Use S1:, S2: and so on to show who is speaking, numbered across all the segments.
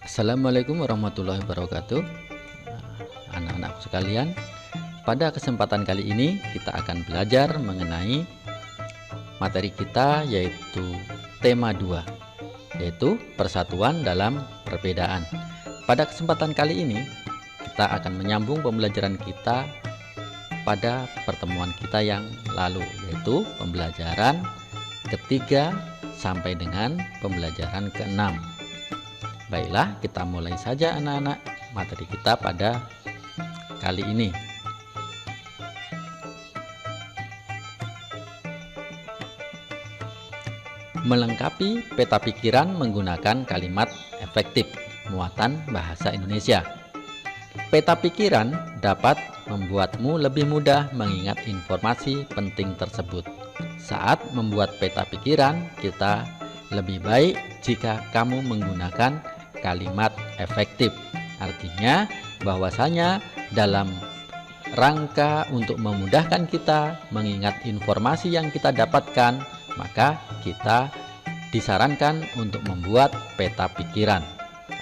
S1: Assalamualaikum warahmatullahi wabarakatuh. Anak-anakku sekalian, pada kesempatan kali ini kita akan belajar mengenai materi kita, yaitu tema 2, yaitu persatuan dalam perbedaan. Pada kesempatan kali ini kita akan menyambung pembelajaran kita pada pertemuan kita yang lalu, yaitu pembelajaran ketiga sampai dengan pembelajaran ke-6. Baiklah, kita mulai saja anak-anak materi kita pada kali ini. Melengkapi peta pikiran menggunakan kalimat efektif, muatan bahasa Indonesia. Peta pikiran dapat membuatmu lebih mudah mengingat informasi penting tersebut. Saat membuat peta pikiran, kita lebih baik jika kamu menggunakan kalimat efektif. Artinya bahwasanya dalam rangka untuk memudahkan kita mengingat informasi yang kita dapatkan, maka kita disarankan untuk membuat peta pikiran.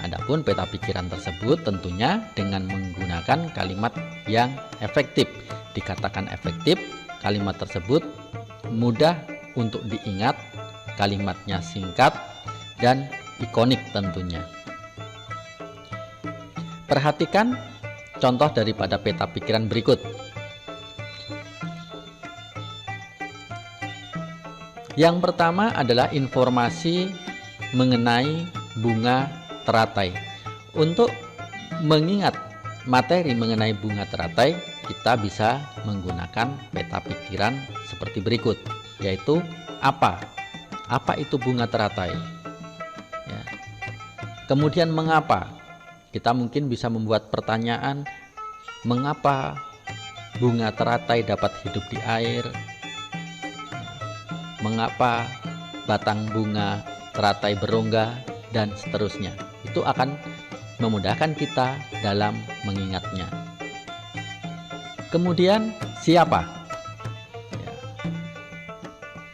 S1: Adapun peta pikiran tersebut tentunya dengan menggunakan kalimat yang efektif. Dikatakan efektif, kalimat tersebut mudah untuk diingat, kalimatnya singkat dan ikonik tentunya. Perhatikan contoh daripada peta pikiran berikut. Yang pertama adalah informasi mengenai bunga teratai. Untuk mengingat materi mengenai bunga teratai, kita bisa menggunakan peta pikiran seperti berikut, yaitu apa? Apa itu bunga teratai? Ya. Kemudian mengapa? Kita mungkin bisa membuat pertanyaan, mengapa bunga teratai dapat hidup di air? Mengapa batang bunga teratai berongga? Dan seterusnya. Itu akan memudahkan kita dalam mengingatnya. Kemudian siapa? Ya.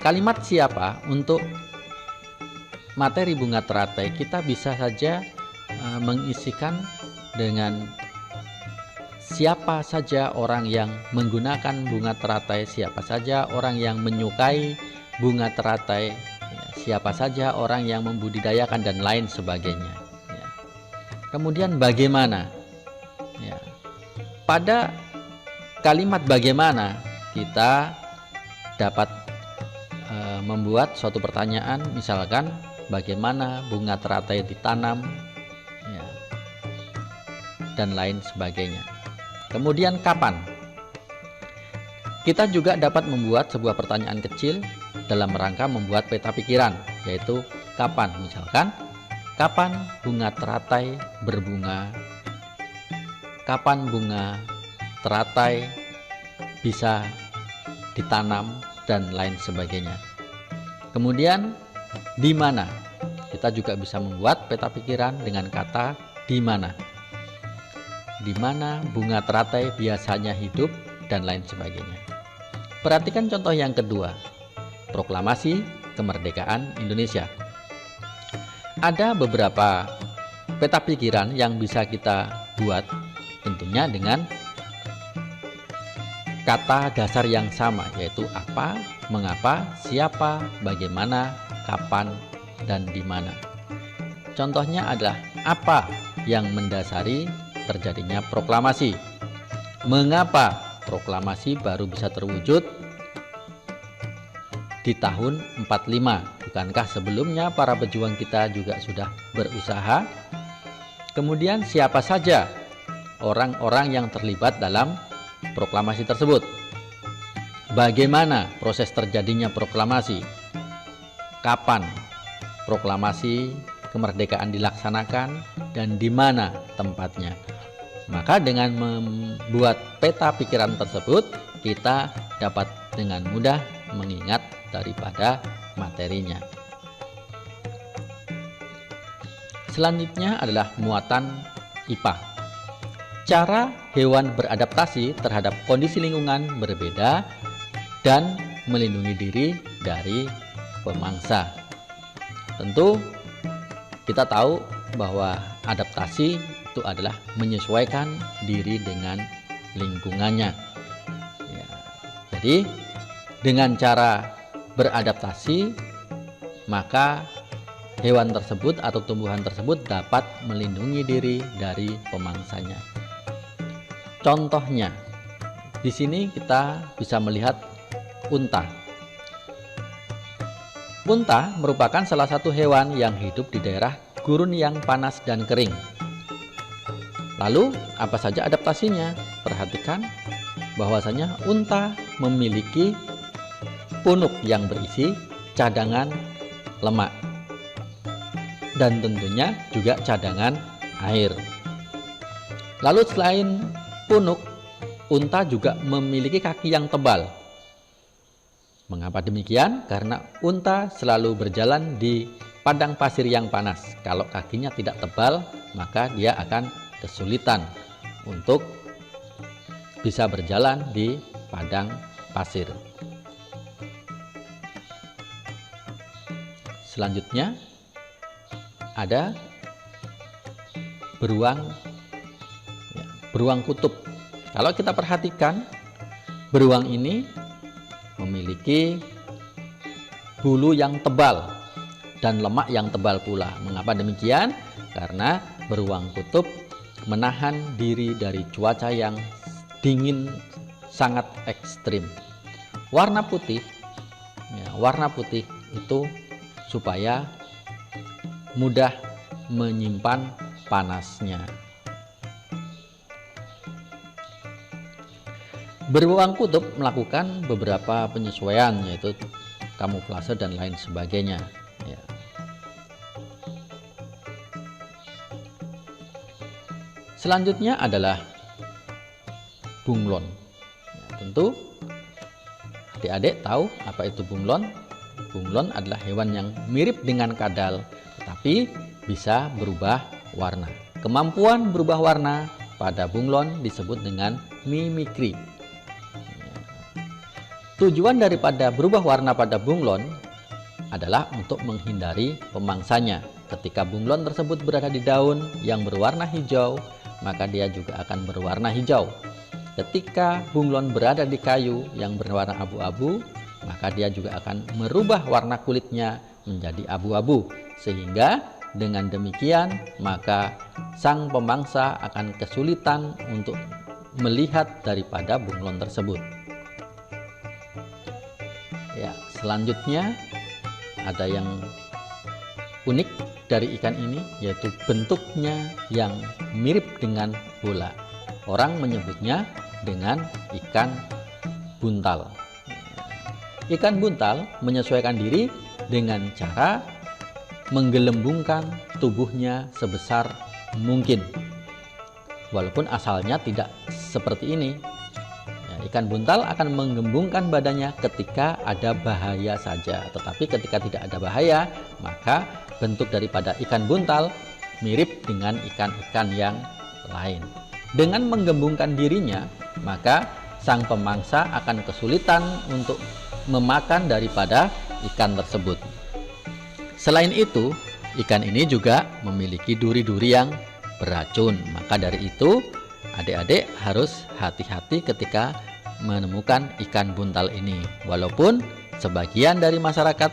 S1: Kalimat siapa untuk materi bunga teratai kita bisa saja mengisikan dengan siapa saja orang yang menggunakan bunga teratai, siapa saja orang yang menyukai bunga teratai, ya, siapa saja orang yang membudidayakan dan lain sebagainya. Ya. Kemudian bagaimana? Ya. Pada kalimat bagaimana kita dapat membuat suatu pertanyaan, misalkan bagaimana bunga teratai ditanam, ya, dan lain sebagainya. Kemudian kapan? Kita juga dapat membuat sebuah pertanyaan kecil dalam rangka membuat peta pikiran, yaitu kapan. Misalkan, kapan bunga teratai berbunga? Kapan bunga teratai bisa ditanam dan lain sebagainya. Kemudian di mana? Kita juga bisa membuat peta pikiran dengan kata di mana. Di mana bunga teratai biasanya hidup dan lain sebagainya. Perhatikan contoh yang kedua, proklamasi kemerdekaan Indonesia. Ada beberapa peta pikiran yang bisa kita buat tentunya dengan kata dasar yang sama, yaitu apa, mengapa, siapa, bagaimana, kapan, dan di mana. Contohnya adalah apa yang mendasari terjadinya proklamasi. Mengapa proklamasi baru bisa terwujud di tahun 45? Bukankah sebelumnya para pejuang kita juga sudah berusaha? Kemudian siapa saja orang-orang yang terlibat dalam proklamasi tersebut? Bagaimana proses terjadinya proklamasi? Kapan proklamasi kemerdekaan dilaksanakan dan di mana tempatnya? Maka dengan membuat peta pikiran tersebut, kita dapat dengan mudah mengingat daripada materinya. Selanjutnya adalah muatan IPA. Cara hewan beradaptasi terhadap kondisi lingkungan berbeda dan melindungi diri dari pemangsa. Tentu kita tahu bahwa adaptasi itu adalah menyesuaikan diri dengan lingkungannya. Ya, jadi dengan cara beradaptasi, maka hewan tersebut atau tumbuhan tersebut dapat melindungi diri dari pemangsanya. Contohnya, di sini kita bisa melihat unta. Unta merupakan salah satu hewan yang hidup di daerah gurun yang panas dan kering. Lalu, apa saja adaptasinya? Perhatikan bahwasanya unta memiliki punuk yang berisi cadangan lemak dan tentunya juga cadangan air. Lalu selain punuk, unta juga memiliki kaki yang tebal. Mengapa demikian? Karena unta selalu berjalan di padang pasir yang panas. Kalau kakinya tidak tebal, maka dia akan kesulitan untuk bisa berjalan di padang pasir. Selanjutnya ada beruang, beruang kutub. Kalau kita perhatikan, beruang ini memiliki bulu yang tebal dan lemak yang tebal pula. Mengapa demikian? Karena beruang kutub menahan diri dari cuaca yang dingin sangat ekstrim. Warna putih itu supaya mudah menyimpan panasnya. Beruang kutub melakukan beberapa penyesuaian, yaitu kamuflase dan lain sebagainya. Ya. Selanjutnya adalah bunglon. Ya, tentu adik-adik tahu apa itu bunglon. Bunglon adalah hewan yang mirip dengan kadal, tetapi bisa berubah warna. Kemampuan berubah warna pada bunglon disebut dengan mimikri. Tujuan daripada berubah warna pada bunglon adalah untuk menghindari pemangsanya. Ketika bunglon tersebut berada di daun yang berwarna hijau, maka dia juga akan berwarna hijau. Ketika bunglon berada di kayu yang berwarna abu-abu, maka dia juga akan merubah warna kulitnya menjadi abu-abu, sehingga dengan demikian maka sang pemangsa akan kesulitan untuk melihat daripada bunglon tersebut. Ya, selanjutnya ada yang unik dari ikan ini, yaitu bentuknya yang mirip dengan bola. Orang menyebutnya dengan ikan buntal. Ikan buntal menyesuaikan diri dengan cara menggelembungkan tubuhnya sebesar mungkin. Walaupun asalnya tidak seperti ini. Ya, ikan buntal akan menggembungkan badannya ketika ada bahaya saja. Tetapi ketika tidak ada bahaya, maka bentuk daripada ikan buntal mirip dengan ikan-ikan yang lain. Dengan menggembungkan dirinya, maka sang pemangsa akan kesulitan untuk memakan daripada ikan tersebut. Selain itu, ikan ini juga memiliki duri-duri yang beracun. Maka dari itu, adik-adik harus hati-hati ketika menemukan ikan buntal ini. Walaupun sebagian dari masyarakat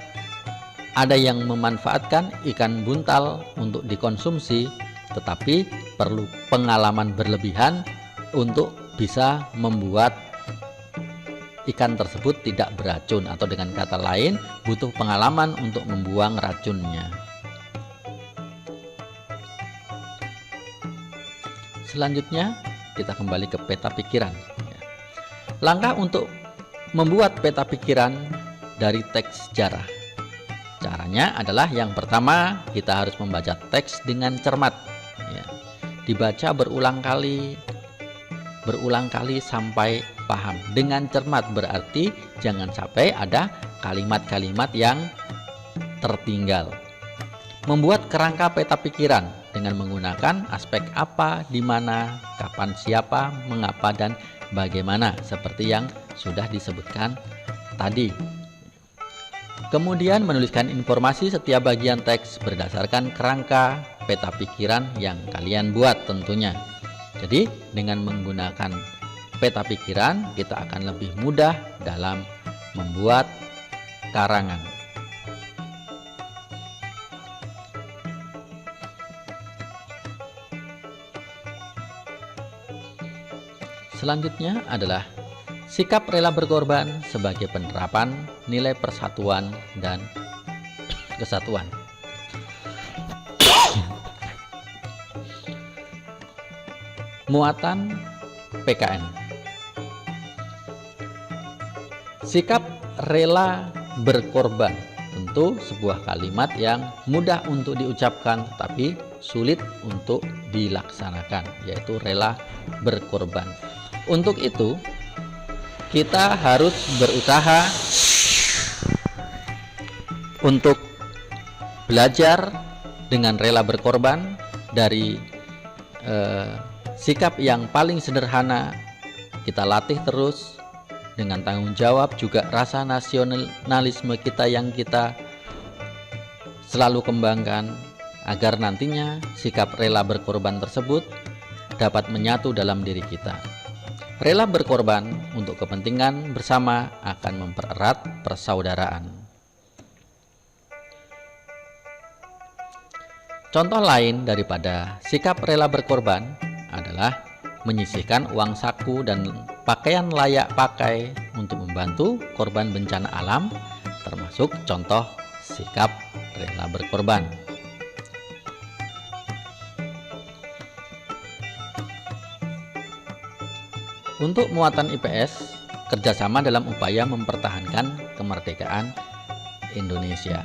S1: ada yang memanfaatkan ikan buntal untuk dikonsumsi, tetapi perlu pengalaman berlebihan untuk bisa membuat ikan tersebut tidak beracun, atau dengan kata lain butuh pengalaman untuk membuang racunnya. Selanjutnya kita kembali ke peta pikiran. Langkah untuk membuat peta pikiran dari teks sejarah. Caranya adalah yang pertama, kita harus membaca teks dengan cermat. Dibaca berulang kali sampai paham. Dengan cermat berarti jangan sampai ada kalimat-kalimat yang tertinggal. Membuat kerangka peta pikiran dengan menggunakan aspek apa, di mana, kapan, siapa, mengapa, dan bagaimana, seperti yang sudah disebutkan tadi. Kemudian menuliskan informasi setiap bagian teks berdasarkan kerangka peta pikiran yang kalian buat tentunya. Jadi dengan menggunakan peta pikiran kita akan lebih mudah dalam membuat karangan. Selanjutnya adalah sikap rela berkorban sebagai penerapan nilai persatuan dan kesatuan. Muatan PKN. Sikap rela berkorban tentu sebuah kalimat yang mudah untuk diucapkan tetapi sulit untuk dilaksanakan, yaitu rela berkorban. Untuk itu kita harus berusaha untuk belajar dengan rela berkorban dari sikap yang paling sederhana. Kita latih terus dengan tanggung jawab, juga rasa nasionalisme kita yang kita selalu kembangkan agar nantinya sikap rela berkorban tersebut dapat menyatu dalam diri kita. Rela berkorban untuk kepentingan bersama akan mempererat persaudaraan. Contoh lain daripada sikap rela berkorban adalah menyisihkan uang saku dan pakaian layak pakai untuk membantu korban bencana alam, termasuk contoh sikap rela berkorban. Untuk muatan IPS, kerjasama dalam upaya mempertahankan kemerdekaan Indonesia.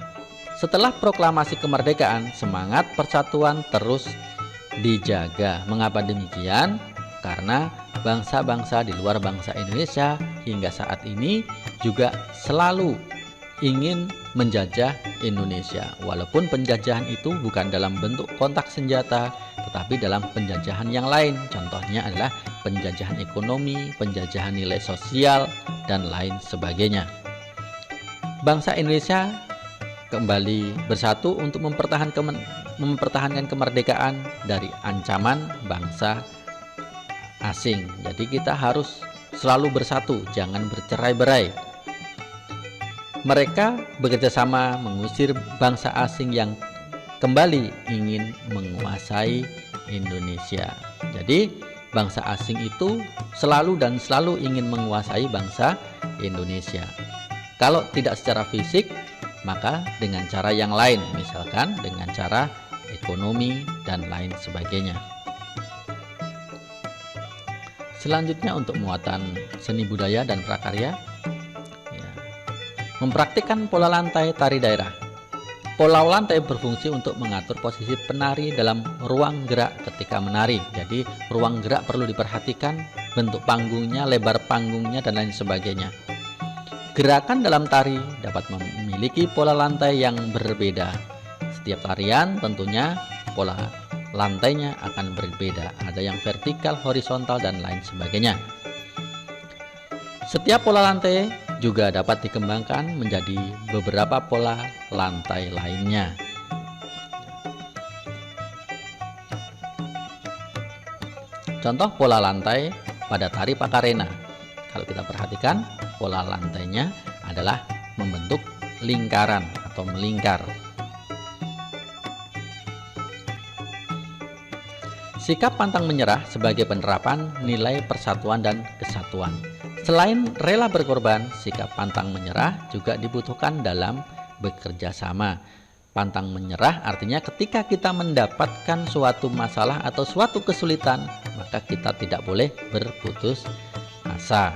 S1: Setelah proklamasi kemerdekaan, semangat persatuan terus dijaga. Mengapa demikian? Karena bangsa-bangsa di luar bangsa Indonesia hingga saat ini juga selalu ingin menjajah Indonesia. Walaupun penjajahan itu bukan dalam bentuk kontak senjata, tetapi dalam penjajahan yang lain. Contohnya adalah penjajahan ekonomi, penjajahan nilai sosial, dan lain sebagainya. Bangsa Indonesia kembali bersatu untuk mempertahankan kemerdekaan dari ancaman bangsa asing. Jadi kita harus selalu bersatu, jangan bercerai-berai. Mereka bekerjasama mengusir bangsa asing yang kembali ingin menguasai Indonesia. Jadi bangsa asing itu selalu ingin menguasai bangsa Indonesia. Kalau tidak secara fisik, maka dengan cara yang lain, misalkan dengan cara ekonomi dan lain sebagainya. Selanjutnya untuk muatan seni budaya dan prakarya, mempraktikkan pola lantai tari daerah. Pola lantai berfungsi untuk mengatur posisi penari dalam ruang gerak ketika menari. Jadi ruang gerak perlu diperhatikan, bentuk panggungnya, lebar panggungnya, dan lain sebagainya. Gerakan dalam tari dapat memiliki pola lantai yang berbeda. Setiap tarian tentunya pola lantainya akan berbeda. Ada yang vertikal, horizontal, dan lain sebagainya. Setiap pola lantai juga dapat dikembangkan menjadi beberapa pola lantai lainnya. Contoh pola lantai pada tari Pakarena. Kalau kita perhatikan, pola lantainya adalah membentuk lingkaran atau melingkar. Sikap pantang menyerah sebagai penerapan nilai persatuan dan kesatuan. Selain rela berkorban, sikap pantang menyerah juga dibutuhkan dalam bekerja sama. Pantang menyerah artinya ketika kita mendapatkan suatu masalah atau suatu kesulitan, maka kita tidak boleh berputus asa.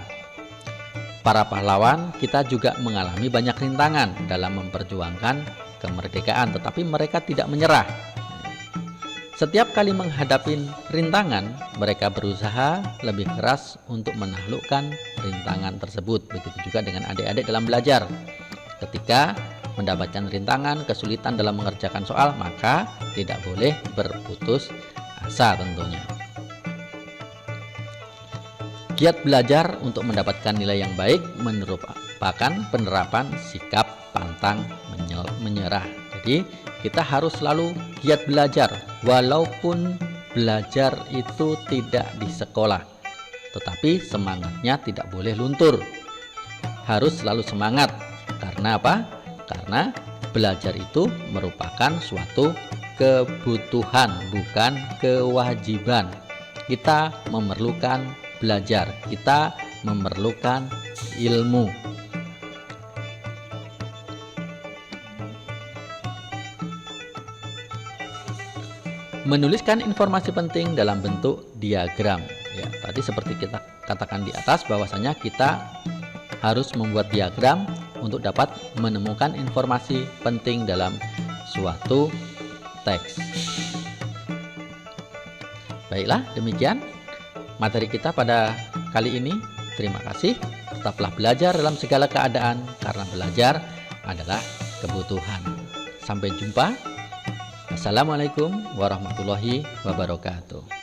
S1: Para pahlawan kita juga mengalami banyak rintangan dalam memperjuangkan kemerdekaan, tetapi mereka tidak menyerah. Setiap kali menghadapi rintangan, mereka berusaha lebih keras untuk menaklukkan rintangan tersebut. Begitu juga dengan adik-adik dalam belajar. Ketika mendapatkan rintangan, kesulitan dalam mengerjakan soal, maka tidak boleh berputus asa tentunya. Giat belajar untuk mendapatkan nilai yang baik merupakan penerapan sikap pantang menyerah. Jadi kita harus selalu giat belajar, walaupun belajar itu tidak di sekolah. Tetapi semangatnya tidak boleh luntur. Harus selalu semangat. Karena apa? Karena belajar itu merupakan suatu kebutuhan, bukan kewajiban. Kita memerlukan belajar, kita memerlukan ilmu. Menuliskan informasi penting dalam bentuk diagram. Ya, tadi seperti kita katakan di atas bahwasanya kita harus membuat diagram untuk dapat menemukan informasi penting dalam suatu teks. Baiklah, demikian materi kita pada kali ini. Terima kasih. Tetaplah belajar dalam segala keadaan karena belajar adalah kebutuhan. Sampai jumpa. Assalamualaikum warahmatullahi wabarakatuh.